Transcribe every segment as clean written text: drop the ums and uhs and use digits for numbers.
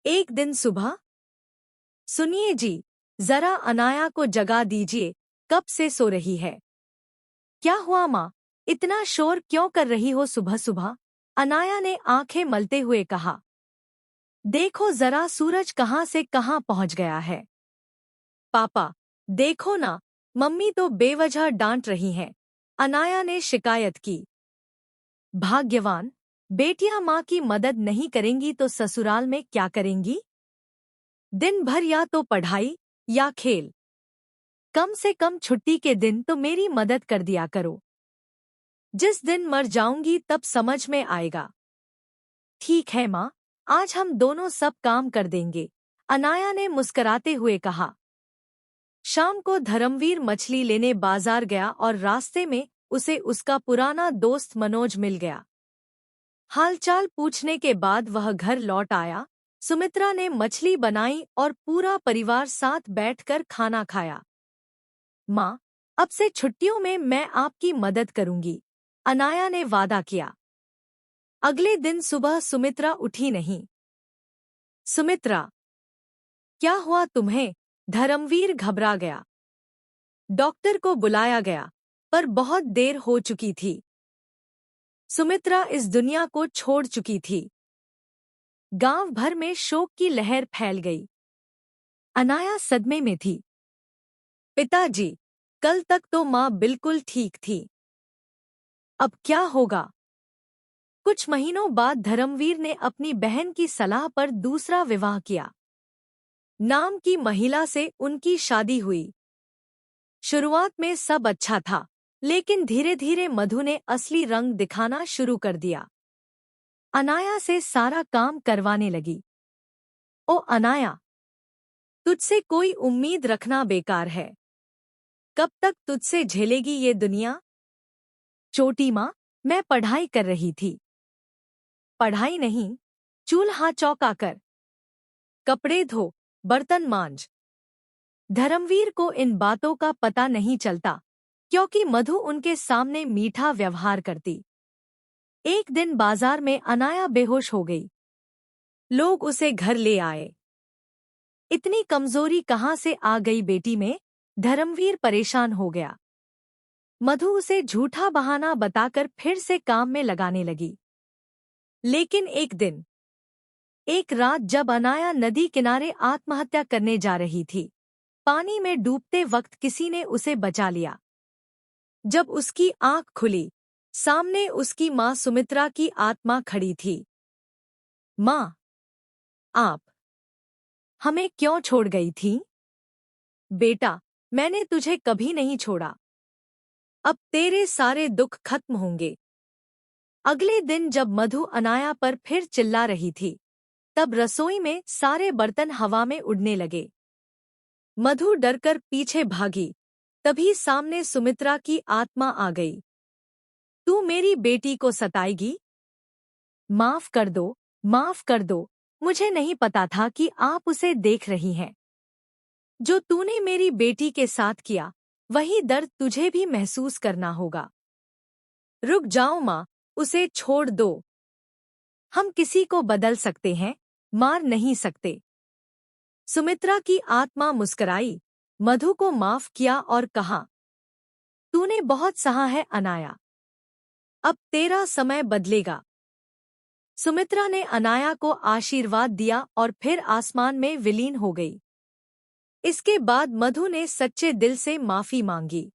एक दिन सुबह। सुनिए जी, जरा अनाया को जगा दीजिए, कब से सो रही है। क्या हुआ माँ, इतना शोर क्यों कर रही हो सुबह सुबह? अनाया ने आंखें मलते हुए कहा। देखो जरा सूरज कहाँ से कहाँ पहुँच गया है। पापा, देखो ना, मम्मी तो बेवजह डांट रही हैं। अनाया ने शिकायत की। भाग्यवान, बेटियां माँ की मदद नहीं करेंगी तो ससुराल में क्या करेंगी? दिन भर या तो पढ़ाई या खेल। कम से कम छुट्टी के दिन तो मेरी मदद कर दिया करो। जिस दिन मर जाऊंगी तब समझ में आएगा। ठीक है माँ, आज हम दोनों सब काम कर देंगे, अनाया ने मुस्कराते हुए कहा। शाम को धर्मवीर मछली लेने बाजार गया और रास्ते में उसे उसका पुराना दोस्त मनोज मिल गया। हालचाल पूछने के बाद वह घर लौट आया। सुमित्रा ने मछली बनाई और पूरा परिवार साथ बैठकर खाना खाया। माँ, अब से छुट्टियों में मैं आपकी मदद करूंगी, अनाया ने वादा किया। अगले दिन सुबह सुमित्रा उठी नहीं। सुमित्रा, क्या हुआ तुम्हें? धर्मवीर घबरा गया। डॉक्टर को बुलाया गया, पर बहुत देर हो चुकी थी। सुमित्रा इस दुनिया को छोड़ चुकी थी। गांव भर में शोक की लहर फैल गई। अनाया सदमे में थी। पिताजी, कल तक तो माँ बिल्कुल ठीक थी। अब क्या होगा? कुछ महीनों बाद धर्मवीर ने अपनी बहन की सलाह पर दूसरा विवाह किया। नाम की महिला से उनकी शादी हुई। शुरुआत में सब अच्छा था, लेकिन धीरे धीरे मधु ने असली रंग दिखाना शुरू कर दिया। अनाया से सारा काम करवाने लगी। ओ अनाया, तुझसे कोई उम्मीद रखना बेकार है। कब तक तुझसे झेलेगी ये दुनिया? छोटी माँ, मैं पढ़ाई कर रही थी। पढ़ाई नहीं, चूल्हा चौका कर, कपड़े धो, बर्तन मांज। धर्मवीर को इन बातों का पता नहीं चलता, क्योंकि मधु उनके सामने मीठा व्यवहार करती। एक दिन बाजार में अनाया बेहोश हो गई। लोग उसे घर ले आए। इतनी कमजोरी कहाँ से आ गई बेटी में? धर्मवीर परेशान हो गया। मधु उसे झूठा बहाना बताकर फिर से काम में लगाने लगी। लेकिन एक दिन, एक रात जब अनाया नदी किनारे आत्महत्या करने जा रही थी, पानी में डूबते वक्त किसी ने उसे बचा लिया। जब उसकी आंख खुली, सामने उसकी माँ सुमित्रा की आत्मा खड़ी थी। माँ, आप हमें क्यों छोड़ गई थी? बेटा, मैंने तुझे कभी नहीं छोड़ा। अब तेरे सारे दुख खत्म होंगे। अगले दिन जब मधु अनाया पर फिर चिल्ला रही थी, तब रसोई में सारे बर्तन हवा में उड़ने लगे। मधु डरकर पीछे भागी। तभी सामने सुमित्रा की आत्मा आ गई। तू मेरी बेटी को सताएगी? माफ कर दो, माफ कर दो, मुझे नहीं पता था कि आप उसे देख रही हैं। जो तूने मेरी बेटी के साथ किया, वही दर्द तुझे भी महसूस करना होगा। रुक जाओ माँ, उसे छोड़ दो। हम किसी को बदल सकते हैं, मार नहीं सकते। सुमित्रा की आत्मा मुस्कराई, मधु को माफ किया और कहा, तूने बहुत सहा है अनाया। अब तेरा समय बदलेगा। सुमित्रा ने अनाया को आशीर्वाद दिया और फिर आसमान में विलीन हो गई। इसके बाद मधु ने सच्चे दिल से माफी मांगी।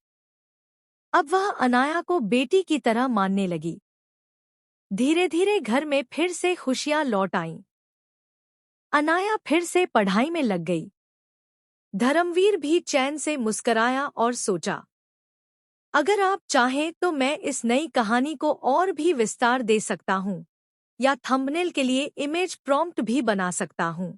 अब वह अनाया को बेटी की तरह मानने लगी। धीरे धीरे घर में फिर से खुशियां लौट आईं। अनाया फिर से पढ़ाई में लग गई। धर्मवीर भी चैन से मुस्कराया और सोचा, अगर आप चाहें तो मैं इस नई कहानी को और भी विस्तार दे सकता हूँ, या थंबनेल के लिए इमेज प्रॉम्प्ट भी बना सकता हूँ।